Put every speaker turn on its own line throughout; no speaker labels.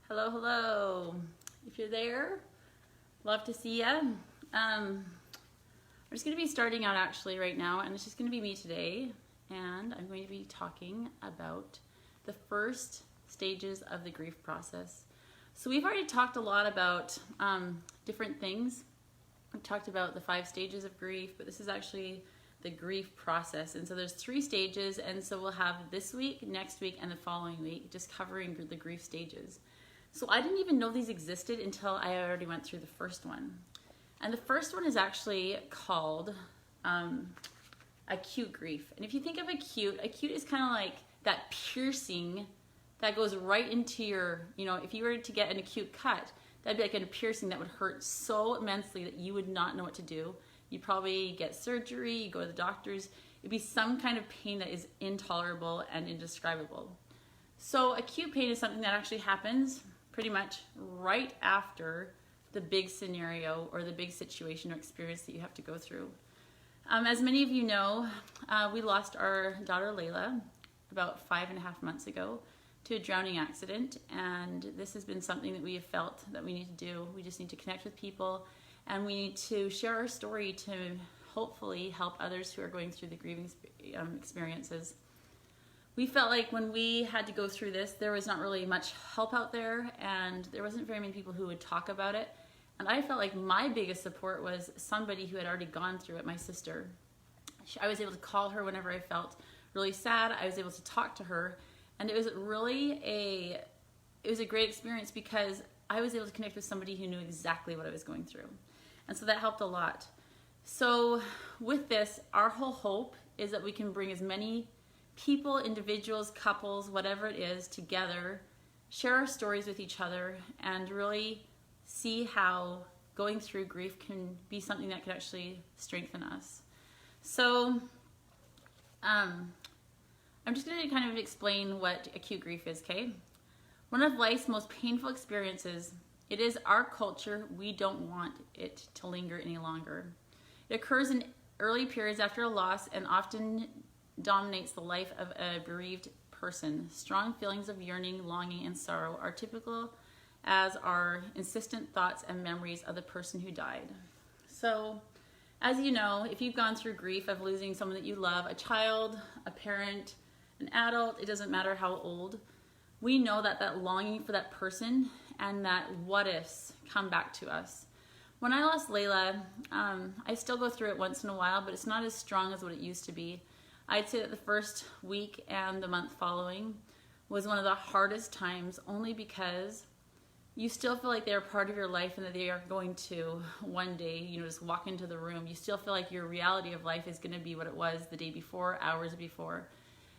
Hello, hello. If you're there, love to see you. I'm just going to be starting out actually right now, and it's just going to be me today, and I'm going to be talking about the first stages of the grief process. So we've already talked a lot about different things. We've talked about the 5 stages of grief, but this is actually the grief process. And so there's 3 stages, and so we'll have this week, next week, and the following week just covering the grief stages. So I didn't even know these existed until I already went through the first one. And the first one is actually called acute grief. And if you think of acute is kind of like that piercing that goes right into your, if you were to get an acute cut, that'd be like a piercing that would hurt so immensely that you would not know what to do. You'd probably get surgery, you go to the doctors. It'd be some kind of pain that is intolerable and indescribable. So acute pain is something that actually happens pretty much right after the big scenario or the big situation or experience that you have to go through. As many of you know, we lost our daughter Layla about 5.5 months ago to a drowning accident, and this has been something that we have felt that we need to do. We just need to connect with people, and we need to share our story to hopefully help others who are going through the grieving experiences. We felt like when we had to go through this, there was not really much help out there, and there wasn't very many people who would talk about it. And I felt like my biggest support was somebody who had already gone through it, my sister. I was able to call her whenever I felt really sad. I was able to talk to her, and it was really a great experience because I was able to connect with somebody who knew exactly what I was going through. And so that helped a lot. So with this, our whole hope is that we can bring as many people, individuals, couples, whatever it is, together, share our stories with each other, and really see how going through grief can be something that could actually strengthen us. So I'm just going to kind of explain what acute grief is, okay? One of life's most painful experiences. It is our culture. We don't want it to linger any longer. It occurs in early periods after a loss and often dominates the life of a bereaved person. Strong feelings of yearning, longing, and sorrow are typical, as are insistent thoughts and memories of the person who died. So, as you know, if you've gone through grief of losing someone that you love, a child, a parent, an adult, it doesn't matter how old, we know that that longing for that person and that what ifs come back to us. When I lost Layla, I still go through it once in a while, but it's not as strong as what it used to be. I'd say that the first week and the month following was one of the hardest times, only because you still feel like they're part of your life and that they are going to one day, just walk into the room. You still feel like your reality of life is going to be what it was the day before, hours before.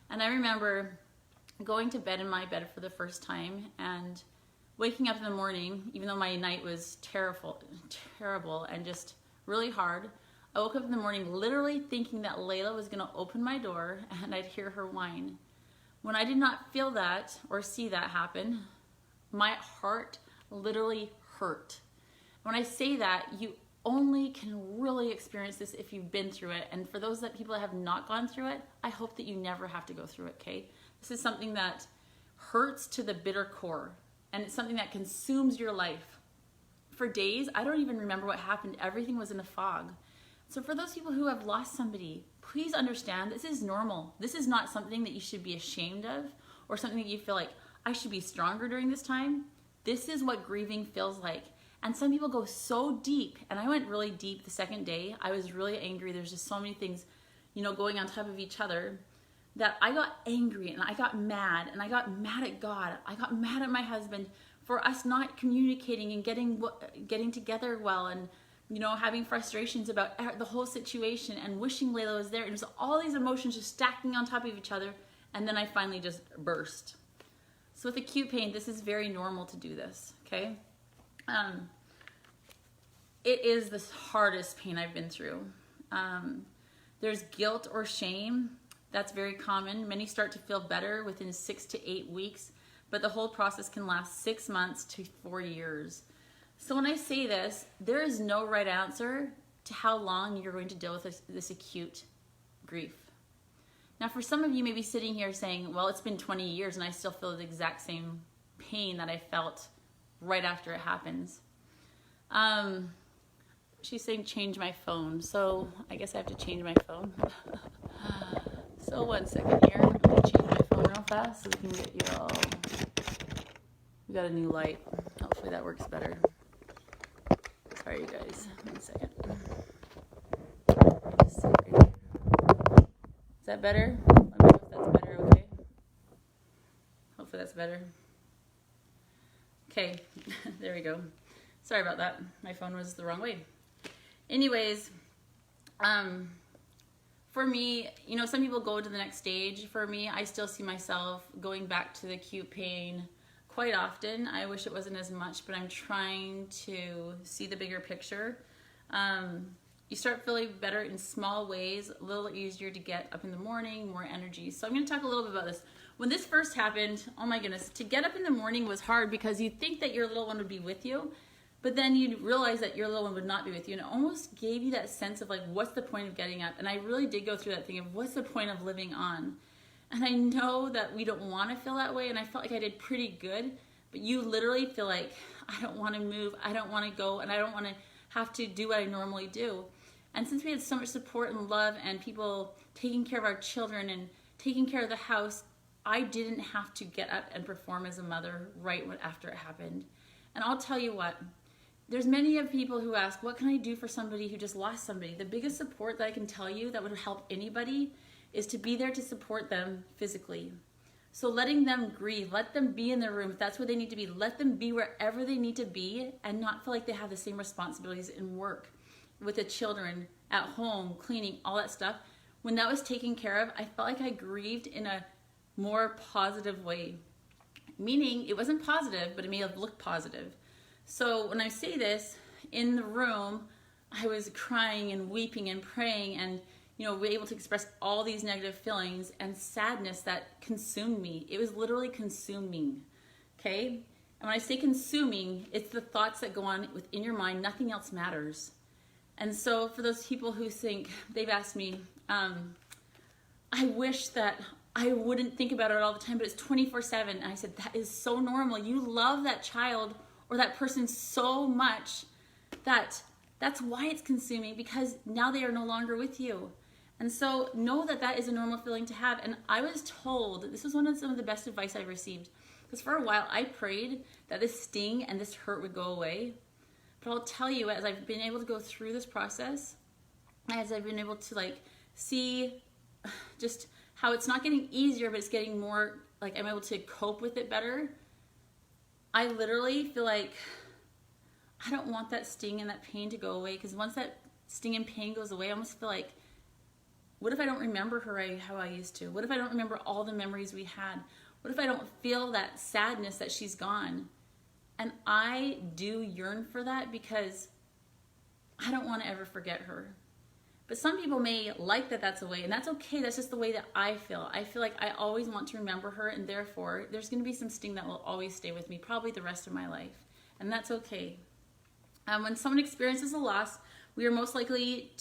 And I remember going to bed in my bed for the first time and waking up in the morning, even though my night was terrible and just really hard. I woke up in the morning literally thinking that Layla was going to open my door and I'd hear her whine. When I did not feel that or see that happen, my heart literally hurt. When I say that, you only can really experience this if you've been through it. And for those people that have not gone through it, I hope that you never have to go through it, okay? This is something that hurts to the bitter core, and it's something that consumes your life. For days, I don't even remember what happened. Everything was in a fog. So for those people who have lost somebody, please understand this is normal. This is not something that you should be ashamed of or something that you feel like, I should be stronger during this time. This is what grieving feels like. And some people go so deep, and I went really deep the second day. I was really angry. There's just so many things, going on top of each other, that I got angry and I got mad, and I got mad at God. I got mad at my husband for us not communicating and getting together well, and having frustrations about the whole situation and wishing Layla was there. And it was all these emotions just stacking on top of each other. And then I finally just burst. So with acute pain, this is very normal to do this, okay? It is the hardest pain I've been through. There's guilt or shame. That's very common. Many start to feel better within 6 to 8 weeks, but the whole process can last 6 months to 4 years. So when I say this, there is no right answer to how long you're going to deal with this acute grief. Now, for some of you may be sitting here saying, well, it's been 20 years and I still feel the exact same pain that I felt right after it happens. She's saying change my phone, so I guess I have to change my phone. So 1 second here. I'm going to change my phone real fast so we can get you all. We got a new light. Hopefully that works better. Sorry, you guys. 1 second. Is that better? Let me know if that's better, okay? Hopefully that's better. Okay, there we go. Sorry about that. My phone was the wrong way. Anyways, for me, you know, some people go to the next stage. For me, I still see myself going back to the acute pain quite often. I wish it wasn't as much, but I'm trying to see the bigger picture. You start feeling better in small ways, a little easier to get up in the morning, more energy. So I'm going to talk a little bit about this. When this first happened, oh my goodness, to get up in the morning was hard because you think that your little one would be with you, but then you realize that your little one would not be with you, and it almost gave you that sense of like, what's the point of getting up? And I really did go through that thing of what's the point of living on? And I know that we don't want to feel that way, and I felt like I did pretty good, but you literally feel like, I don't want to move, I don't want to go, and I don't want to have to do what I normally do. And since we had so much support and love and people taking care of our children and taking care of the house, I didn't have to get up and perform as a mother right after it happened. And I'll tell you what, there's many of people who ask, what can I do for somebody who just lost somebody? The biggest support that I can tell you that would help anybody is to be there to support them physically. So letting them grieve, let them be in their room if that's where they need to be. Let them be wherever they need to be and not feel like they have the same responsibilities in work, with the children, at home, cleaning, all that stuff. When that was taken care of, I felt like I grieved in a more positive way. Meaning, it wasn't positive, but it may have looked positive. So when I say this, in the room, I was crying and weeping and praying and, you know, able to express all these negative feelings and sadness that consumed me. It was literally consuming, okay? And when I say consuming, it's the thoughts that go on within your mind. Nothing else matters. And so for those people who think, they've asked me, I wish that I wouldn't think about it all the time, but it's 24/7. And I said, that is so normal. You love that child or that person so much that that's why it's consuming, because now they are no longer with you. And so know that that is a normal feeling to have. And I was told, this was some of the best advice I received, because for a while I prayed that this sting and this hurt would go away. But I'll tell you, as I've been able to go through this process, as I've been able to like see just how it's not getting easier, but it's getting more, like I'm able to cope with it better. I literally feel like I don't want that sting and that pain to go away, because once that sting and pain goes away, I almost feel like, what if I don't remember her how I used to? What if I don't remember all the memories we had? What if I don't feel that sadness that she's gone? And I do yearn for that, because I don't want to ever forget her. But some people may like that that's away, and that's okay. That's just the way that I feel. I feel like I always want to remember her, and therefore there's going to be some sting that will always stay with me, probably the rest of my life. And that's okay. When someone experiences a loss, we are most likely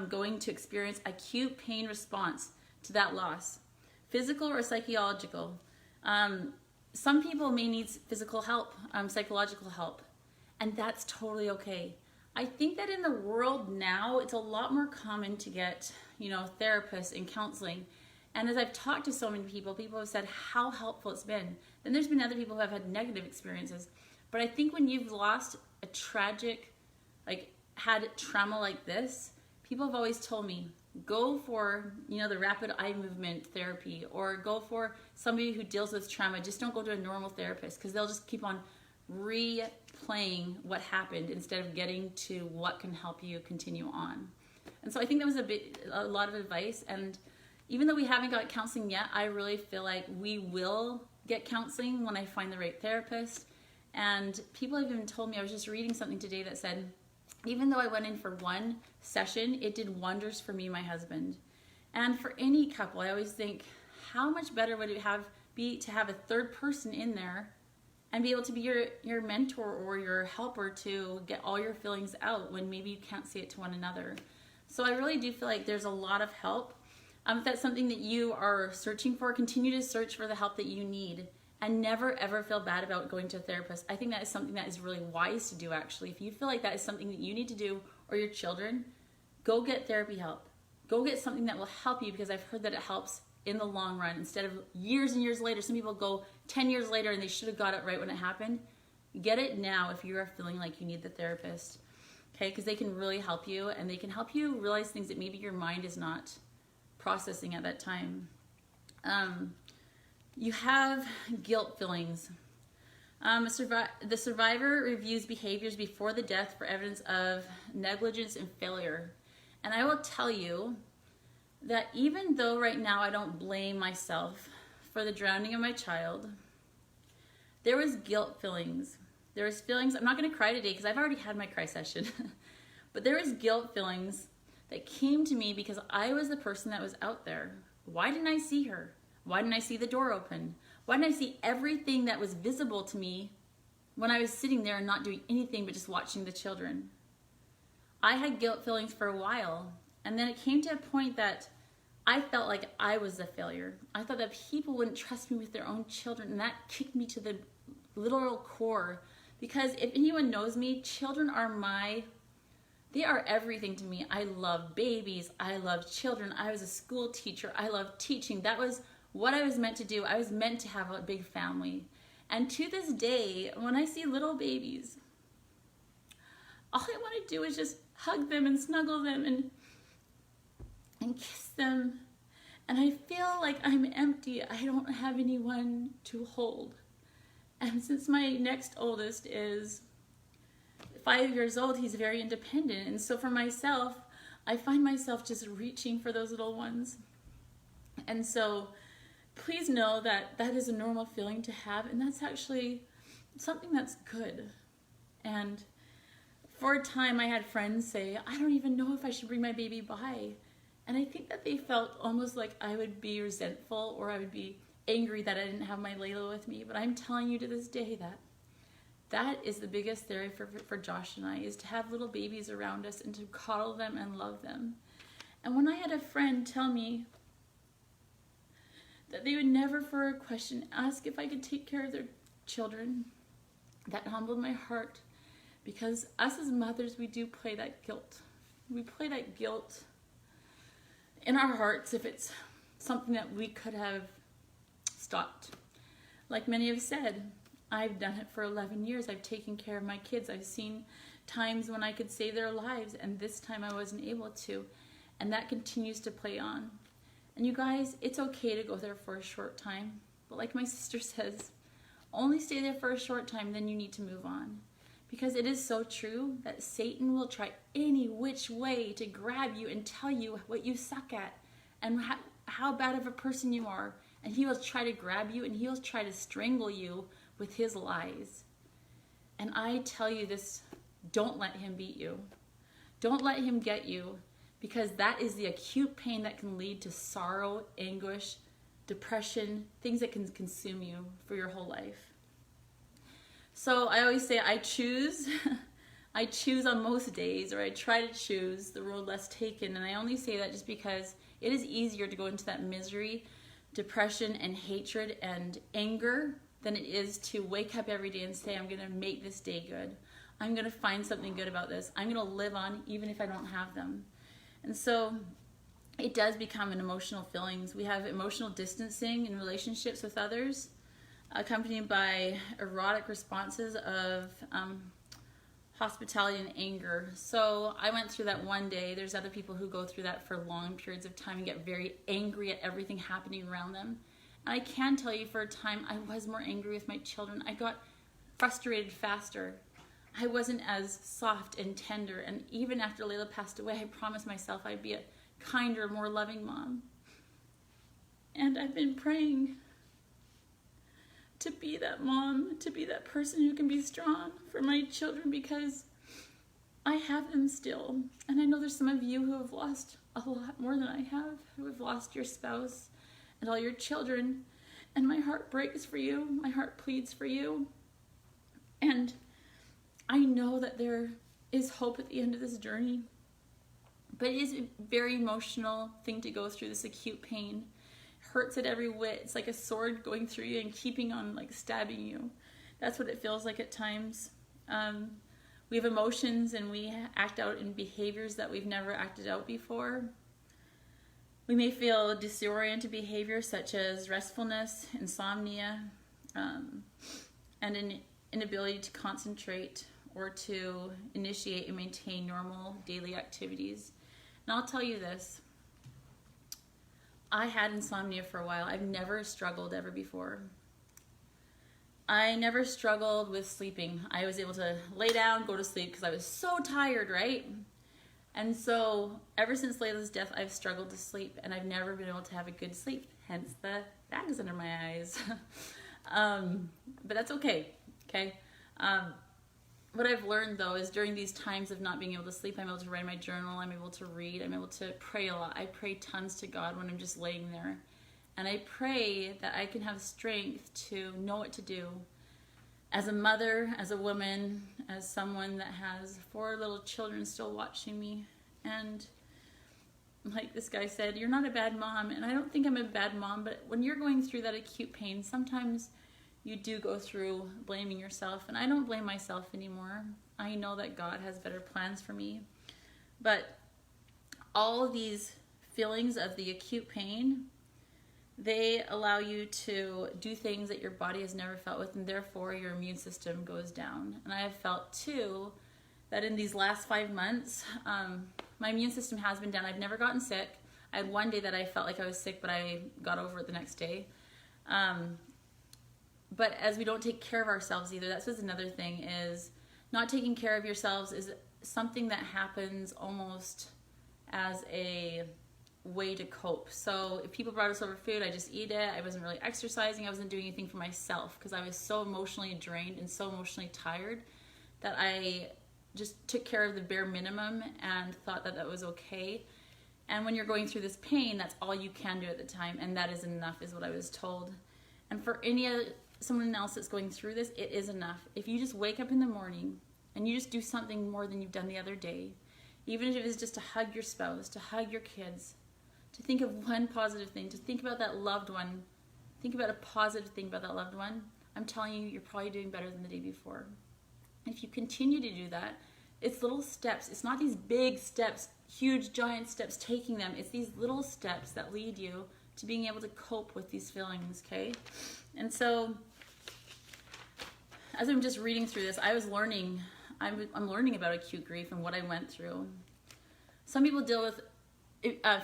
going to experience acute pain response to that loss, physical or psychological. Some people may need physical help, psychological help, and that's totally okay. I think that in the world now, it's a lot more common to get, you know, therapists and counseling. And as I've talked to so many people, people have said how helpful it's been. Then there's been other people who have had negative experiences. But I think when you've lost a tragic, like had trauma like this, people have always told me, go for, you know, the rapid eye movement therapy, or go for somebody who deals with trauma. Just don't go to a normal therapist, because they'll just keep on replaying what happened instead of getting to what can help you continue on. And so I think that was a lot of advice. And even though we haven't got counseling yet, I really feel like we will get counseling when I find the right therapist. And people have even told me, I was just reading something today that said, even though I went in for one session, it did wonders for me and my husband. And for any couple, I always think, how much better would it be to have a third person in there and be able to be your mentor or your helper to get all your feelings out when maybe you can't say it to one another. So I really do feel like there's a lot of help. If that's something that you are searching for, continue to search for the help that you need. And never ever feel bad about going to a therapist. I think that is something that is really wise to do, actually. If you feel like that is something that you need to do, or your children, go get therapy help. Go get something that will help you, because I've heard that it helps in the long run. Instead of years and years later, some people go 10 years later and they should have got it right when it happened. Get it now if you are feeling like you need the therapist, okay? Because they can really help you, and they can help you realize things that maybe your mind is not processing at that time. You have guilt feelings. The survivor reviews behaviors before the death for evidence of negligence and failure. And I will tell you that even though right now I don't blame myself for the drowning of my child, there was guilt feelings. There was feelings, I'm not going to cry today because I've already had my cry session, but there was guilt feelings that came to me because I was the person that was out there. Why didn't I see her? Why didn't I see the door open? Why didn't I see everything that was visible to me when I was sitting there and not doing anything but just watching the children? I had guilt feelings for a while, and then it came to a point that I felt like I was the failure. I thought that people wouldn't trust me with their own children, and that kicked me to the literal core. Because if anyone knows me, children are they are everything to me. I love babies. I love children. I was a school teacher. I love teaching. That was what I was meant to do. I was meant to have a big family. And to this day, when I see little babies, all I want to do is just hug them and snuggle them and kiss them. And I feel like I'm empty. I don't have anyone to hold. And since my next oldest is 5 years old, he's very independent. And so for myself, I find myself just reaching for those little ones. And so please know that that is a normal feeling to have, and that's actually something that's good. And for a time, I had friends say, I don't even know if I should bring my baby by. And I think that they felt almost like I would be resentful, or I would be angry that I didn't have my Layla with me. But I'm telling you to this day that that is the biggest theory for Josh and I, is to have little babies around us and to coddle them and love them. And when I had a friend tell me that they would never for a question ask if I could take care of their children, that humbled my heart, because us as mothers, we do play that guilt. We play that guilt in our hearts if it's something that we could have stopped. Like many have said, I've done it for 11 years. I've taken care of my kids. I've seen times when I could save their lives, and this time I wasn't able to. And that continues to play on. And you guys, it's okay to go there for a short time. But like my sister says, only stay there for a short time, then you need to move on. Because it is so true that Satan will try any which way to grab you and tell you what you suck at and how bad of a person you are. And he will try to grab you, and he will try to strangle you with his lies. And I tell you this, don't let him beat you. Don't let him get you, because that is the acute pain that can lead to sorrow, anguish, depression, things that can consume you for your whole life. So I always say I choose on most days, or I try to choose the road less taken. And I only say that just because it is easier to go into that misery, depression, and hatred and anger than it is to wake up every day and say, I'm going to make this day good. I'm going to find something good about this. I'm going to live on even if I don't have them. And so it does become an emotional feelings. We have emotional distancing in relationships with others, accompanied by erotic responses of hospitality and anger. So I went through that one day. There's other people who go through that for long periods of time and get very angry at everything happening around them. And I can tell you, for a time, I was more angry with my children. I got frustrated faster. I wasn't as soft and tender. And even after Layla passed away, I promised myself I'd be a kinder, more loving mom. And I've been praying to be that mom, to be that person who can be strong for my children, because I have them still. And I know there's some of you who have lost a lot more than I have, who have lost your spouse and all your children. And my heart breaks for you. My heart pleads for you. And I know that there is hope at the end of this journey. But it is a very emotional thing to go through, this acute pain. It hurts at every whit. It's like a sword going through you and keeping on like stabbing you. That's what it feels like at times. We have emotions and we act out in behaviors that we've never acted out before. We may feel disoriented behaviors such as restfulness, insomnia, and an inability to concentrate or to initiate and maintain normal daily activities. And I'll tell you this, I had insomnia for a while. I've never struggled ever before. I never struggled with sleeping. I was able to lay down, go to sleep because I was so tired, right? And so ever since Layla's death, I've struggled to sleep and I've never been able to have a good sleep. Hence the bags under my eyes. But that's okay, okay? What I've learned though is during these times of not being able to sleep, I'm able to write in my journal, I'm able to read, I'm able to pray a lot. I pray tons to God when I'm just laying there. And I pray that I can have strength to know what to do. As a mother, as a woman, as someone that has 4 little children still watching me. And like this guy said, you're not a bad mom. And I don't think I'm a bad mom, but when you're going through that acute pain, sometimes you do go through blaming yourself. And I don't blame myself anymore. I know that God has better plans for me. But all of these feelings of the acute pain, they allow you to do things that your body has never felt with, and therefore your immune system goes down. And I have felt too that in these last 5 months, my immune system has been down. I've never gotten sick. I had one day that I felt like I was sick, but I got over it the next day. But as we don't take care of ourselves either, that's just another thing, is not taking care of yourselves is something that happens almost as a way to cope. So if people brought us over food, I just eat it. I wasn't really exercising. I wasn't doing anything for myself because I was so emotionally drained and so emotionally tired that I just took care of the bare minimum and thought that that was okay. And when you're going through this pain, that's all you can do at the time, and that is enough, is what I was told. And for someone else that's going through this, it is enough. If you just wake up in the morning and you just do something more than you've done the other day, even if it is just to hug your spouse, to hug your kids, to think of one positive thing, to think about that loved one, think about a positive thing about that loved one, I'm telling you, you're probably doing better than the day before. And if you continue to do that, it's little steps. It's not these big steps, huge, giant steps, taking them. It's these little steps that lead you to being able to cope with these feelings, okay? And so, as I'm just reading through this, I was learning, I'm learning about acute grief and what I went through. Some people deal with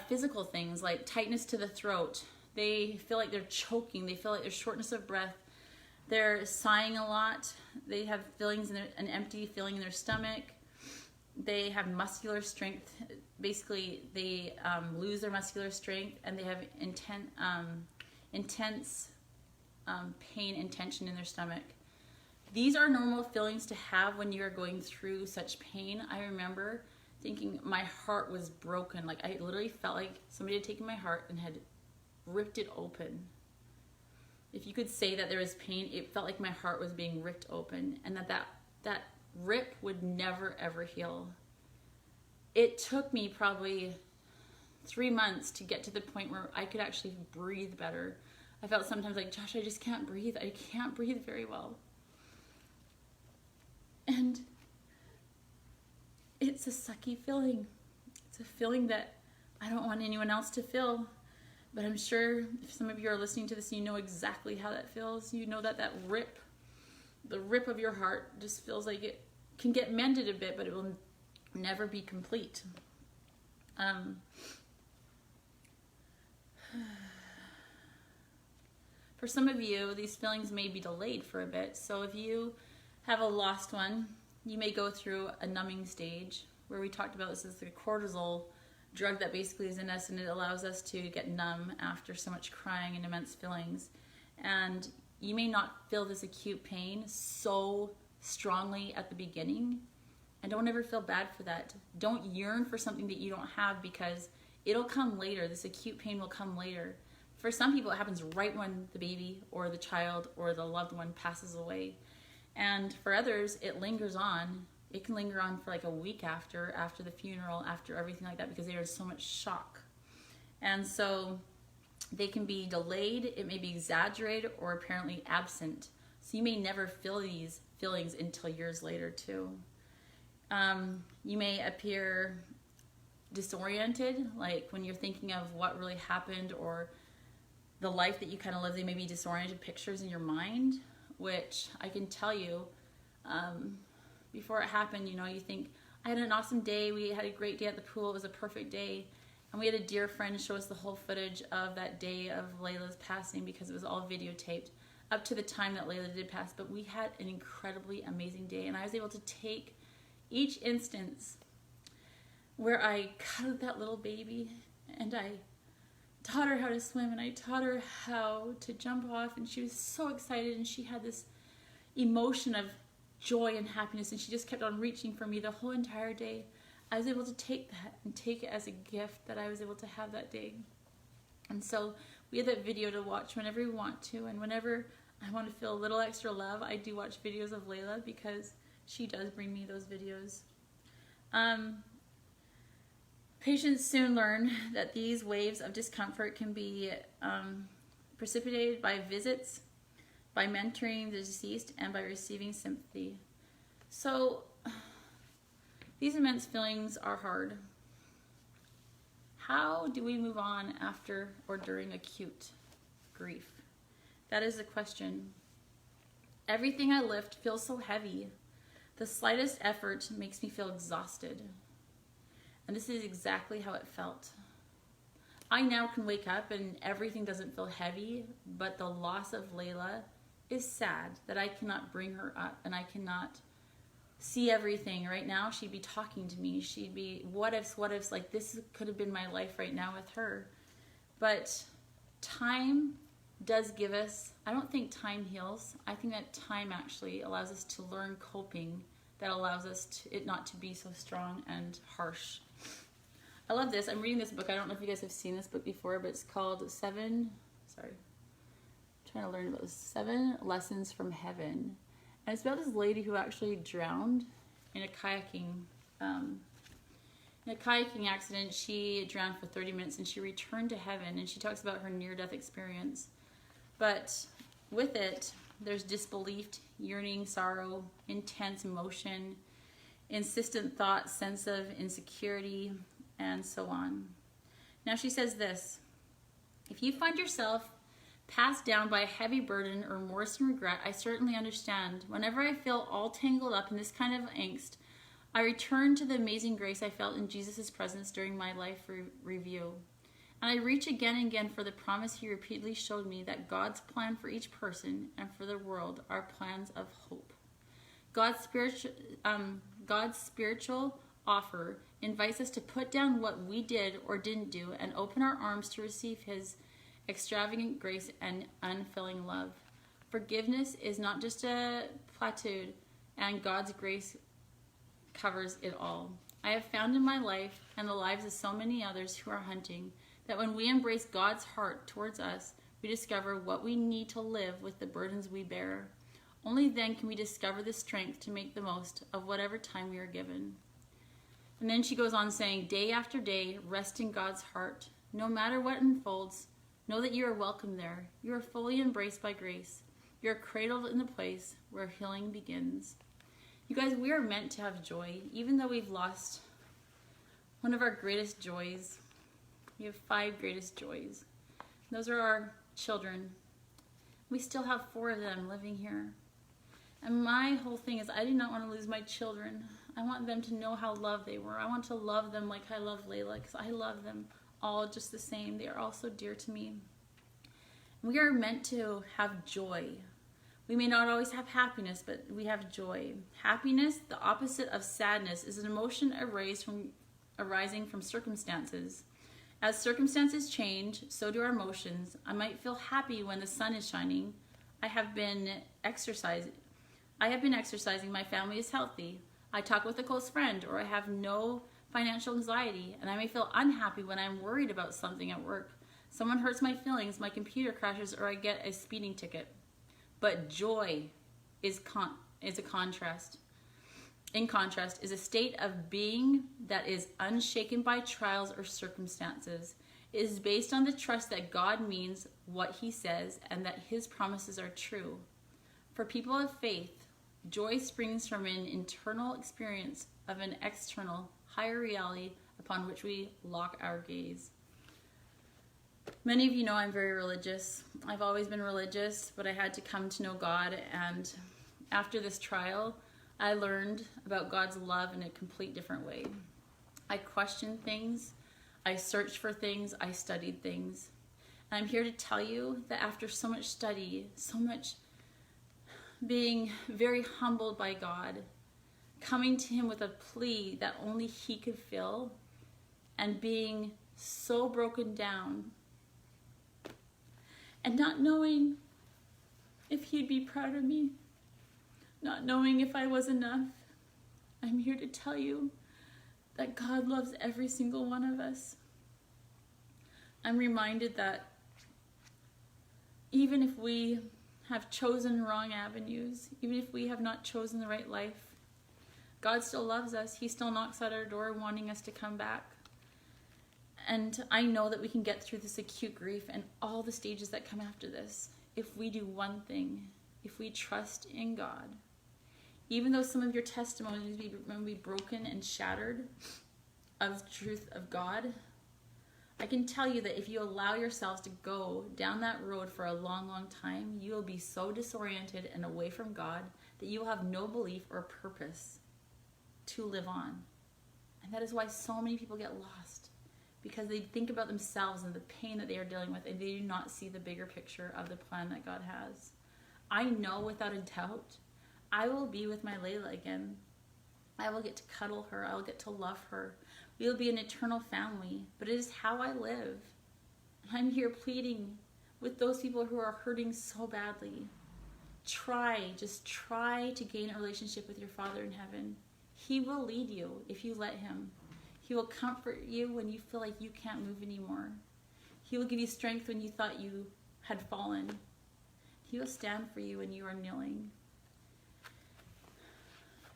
physical things like tightness to the throat. They feel like they're choking. They feel like there's shortness of breath. They're sighing a lot. They have feelings an empty feeling in their stomach. They have muscular strength. Basically, they lose their muscular strength, and they have intense pain and tension in their stomach. These are normal feelings to have when you are going through such pain. I remember thinking my heart was broken. Like I literally felt like somebody had taken my heart and had ripped it open. If you could say that there was pain, it felt like my heart was being ripped open, and that rip would never ever heal. It took me probably 3 months to get to the point where I could actually breathe better. I felt sometimes like, Josh, I just can't breathe. I can't breathe very well. And it's a sucky feeling. It's a feeling that I don't want anyone else to feel. But I'm sure if some of you are listening to this, you know exactly how that feels. You know that rip, the rip of your heart just feels like it can get mended a bit, but it will never be complete. For some of you, these feelings may be delayed for a bit. So if you have a lost one, you may go through a numbing stage where we talked about this as the cortisol drug that basically is in us, and it allows us to get numb after so much crying and immense feelings. And you may not feel this acute pain so strongly at the beginning, and don't ever feel bad for that. Don't yearn for something that you don't have, because it'll come later. This acute pain will come later. For some people, it happens right when the baby or the child or the loved one passes away. And for others, it lingers on. It can linger on for like a week after the funeral, after everything like that, because they are in so much shock. And so They can be delayed, it may be exaggerated, or apparently absent. So you may never feel these feelings until years later too. You may appear disoriented, like when you're thinking of what really happened or the life that you kind of live, they may be disoriented pictures in your mind, which I can tell you, before it happened, you know, you think, I had an awesome day, we had a great day at the pool, it was a perfect day. And we had a dear friend show us the whole footage of that day of Layla's passing because it was all videotaped up to the time that Layla did pass. But we had an incredibly amazing day, and I was able to take each instance where I cuddled that little baby and I taught her how to swim and I taught her how to jump off, and she was so excited and she had this emotion of joy and happiness, and she just kept on reaching for me the whole entire day. I was able to take that and take it as a gift that I was able to have that day. And so we have that video to watch whenever we want to, and whenever I want to feel a little extra love, I do watch videos of Layla because she does bring me those videos. Patients soon learn that these waves of discomfort can be precipitated by visits, by mentoring the deceased, and by receiving sympathy. So these immense feelings are hard. How do we move on after or during acute grief? That is the question. Everything I lift feels so heavy. The slightest effort makes me feel exhausted. And this is exactly how it felt. I now can wake up and everything doesn't feel heavy, but the loss of Layla is sad that I cannot bring her up and I cannot see everything. Right now she'd be talking to me, she'd be what ifs, like this could have been my life right now with her. But time does give us, I don't think time heals, I think that time actually allows us to learn coping, that allows us to, it not to be so strong and harsh. I love this. I'm reading this book. I don't know if you guys have seen this book before, but it's called Seven Lessons from Heaven. And it's about this lady who actually drowned in a kayaking accident. She drowned for 30 minutes and she returned to heaven, and she talks about her near-death experience. But with it, there's disbelief, yearning, sorrow, intense emotion, insistent thought, sense of insecurity, and so on. Now she says this: if you find yourself passed down by a heavy burden or remorse and regret, I certainly understand. Whenever I feel all tangled up in this kind of angst, I return to the amazing grace I felt in Jesus' presence during my life review. And I reach again and again for the promise he repeatedly showed me that God's plan for each person and for the world are plans of hope. God's spiritual offer invites us to put down what we did or didn't do and open our arms to receive his extravagant grace and unfailing love. Forgiveness is not just a platitude, and God's grace covers it all. I have found in my life and the lives of so many others who are hunting that when we embrace God's heart towards us, we discover what we need to live with the burdens we bear. Only then can we discover the strength to make the most of whatever time we are given. And then she goes on saying, day after day, rest in God's heart. No matter what unfolds, know that you are welcome there. You are fully embraced by grace. You are cradled in the place where healing begins. You guys, we are meant to have joy, even though we've lost one of our greatest joys. We have 5 greatest joys. Those are our children. We still have 4 of them living here. And my whole thing is I do not want to lose my children. I want them to know how loved they were. I want to love them like I love Layla, because I love them all just the same. They are all so dear to me. We are meant to have joy. We may not always have happiness, but we have joy. Happiness, the opposite of sadness, is an emotion arising from circumstances. As circumstances change, so do our emotions. I might feel happy when the sun is shining. I have been exercising. My family is healthy. I talk with a close friend, or I have no financial anxiety, and I may feel unhappy when I'm worried about something at work. Someone hurts my feelings, my computer crashes, or I get a speeding ticket. But joy is a contrast. In contrast, is a state of being that is unshaken by trials or circumstances. It is based on the trust that God means what he says and that his promises are true. For people of faith, joy springs from an internal experience of an external, higher reality upon which we lock our gaze. Many of you know I'm very religious. I've always been religious, but I had to come to know God, and after this trial, I learned about God's love in a complete different way. I questioned things, I searched for things, I studied things. And I'm here to tell you that after so much study, so much being very humbled by God, coming to him with a plea that only he could fill, and being so broken down, and not knowing if he'd be proud of me, not knowing if I was enough, I'm here to tell you that God loves every single one of us. I'm reminded that even if we have chosen wrong avenues, even if we have not chosen the right life, God still loves us. He still knocks at our door wanting us to come back. And I know that we can get through this acute grief and all the stages that come after this if we do one thing, if we trust in God. Even though some of your testimonies will be broken and shattered of the truth of God, I can tell you that if you allow yourselves to go down that road for a long, long time, you will be so disoriented and away from God that you will have no belief or purpose to live on. And that is why so many people get lost, because they think about themselves and the pain that they are dealing with, and they do not see the bigger picture of the plan that God has. I know without a doubt, I will be with my Layla again. I will get to cuddle her. I will get to love her. We will be an eternal family, but it is how I live. I'm here pleading with those people who are hurting so badly. Just try to gain a relationship with your Father in heaven. He will lead you if you let him. He will comfort you when you feel like you can't move anymore. He will give you strength when you thought you had fallen. He will stand for you when you are kneeling.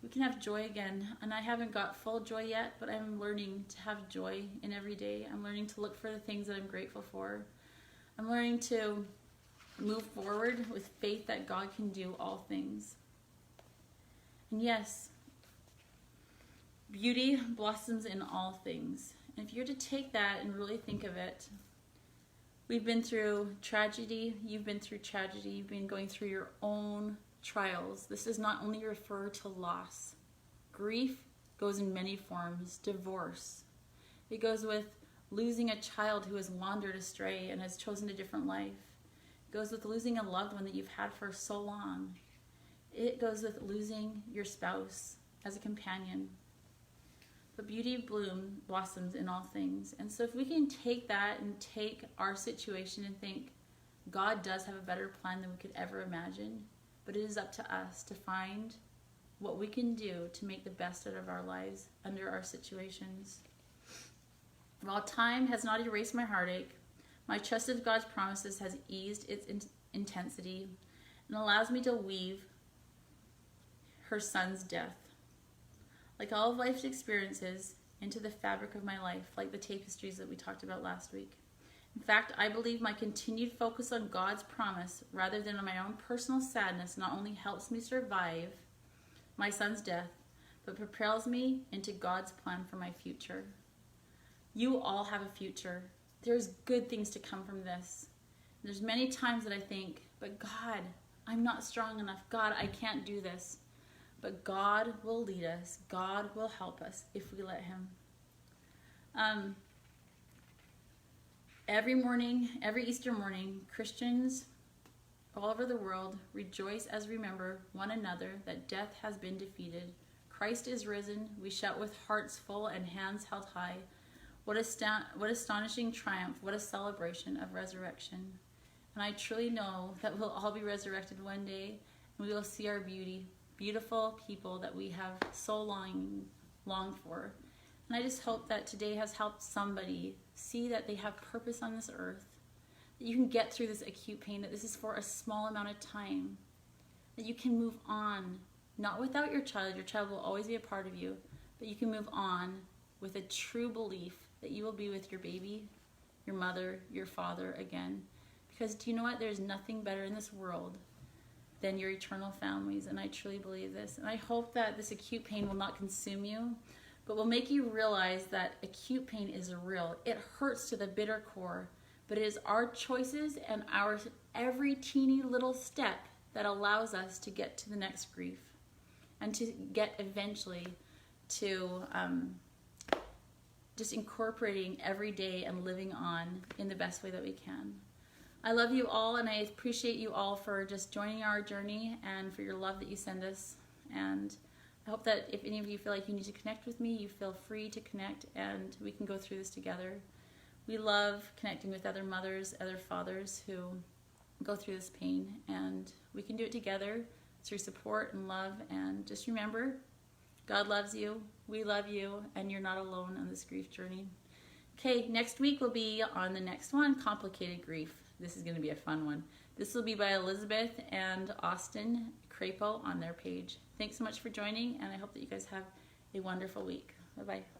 We can have joy again, and I haven't got full joy yet, but I'm learning to have joy in every day. I'm learning to look for the things that I'm grateful for. I'm learning to move forward with faith that God can do all things. And yes, beauty blossoms in all things. And if you're to take that and really think of it, we've been through tragedy, you've been through tragedy, you've been going through your own trials. This does not only refer to loss. Grief goes in many forms. Divorce. It goes with losing a child who has wandered astray and has chosen a different life. It goes with losing a loved one that you've had for so long. It goes with losing your spouse as a companion. But beauty blossoms in all things. And so if we can take that and take our situation and think, God does have a better plan than we could ever imagine, but it is up to us to find what we can do to make the best out of our lives under our situations. While time has not erased my heartache, my trust of God's promises has eased its intensity and allows me to weave her son's death, like all of life's experiences, into the fabric of my life, like the tapestries that we talked about last week. In fact, I believe my continued focus on God's promise rather than on my own personal sadness not only helps me survive my son's death, but propels me into God's plan for my future. You all have a future. There's good things to come from this. There's many times that I think, but God, I'm not strong enough. God, I can't do this. But God will lead us. God will help us if we let him. Every morning, every Easter morning, Christians all over the world rejoice as we remember one another that death has been defeated. Christ is risen. We shout with hearts full and hands held high. What astonishing triumph, what a celebration of resurrection. And I truly know that we'll all be resurrected one day, and we will see our beautiful people that we have so longed for. And I just hope that today has helped somebody see that they have purpose on this earth, that you can get through this acute pain, that this is for a small amount of time, that you can move on, not without your child will always be a part of you, but you can move on with a true belief that you will be with your baby your mother, your father again. Because do you know what? There's nothing better in this world than your eternal families, and I truly believe this. And I hope that this acute pain will not consume you, but will make you realize that acute pain is real. It hurts to the bitter core, but it is our choices and our every teeny little step that allows us to get to the next grief and to get eventually to just incorporating every day and living on in the best way that we can. I love you all, and I appreciate you all for just joining our journey and for your love that you send us. And I hope that if any of you feel like you need to connect with me, you feel free to connect and we can go through this together. We love connecting with other mothers, other fathers who go through this pain, and we can do it together through support and love. And just remember, God loves you, we love you, and you're not alone on this grief journey. Okay, next week we'll be on the next one, Complicated Grief. This is going to be a fun one. This will be by Elizabeth and Austin Crapo on their page. Thanks so much for joining, and I hope that you guys have a wonderful week. Bye-bye.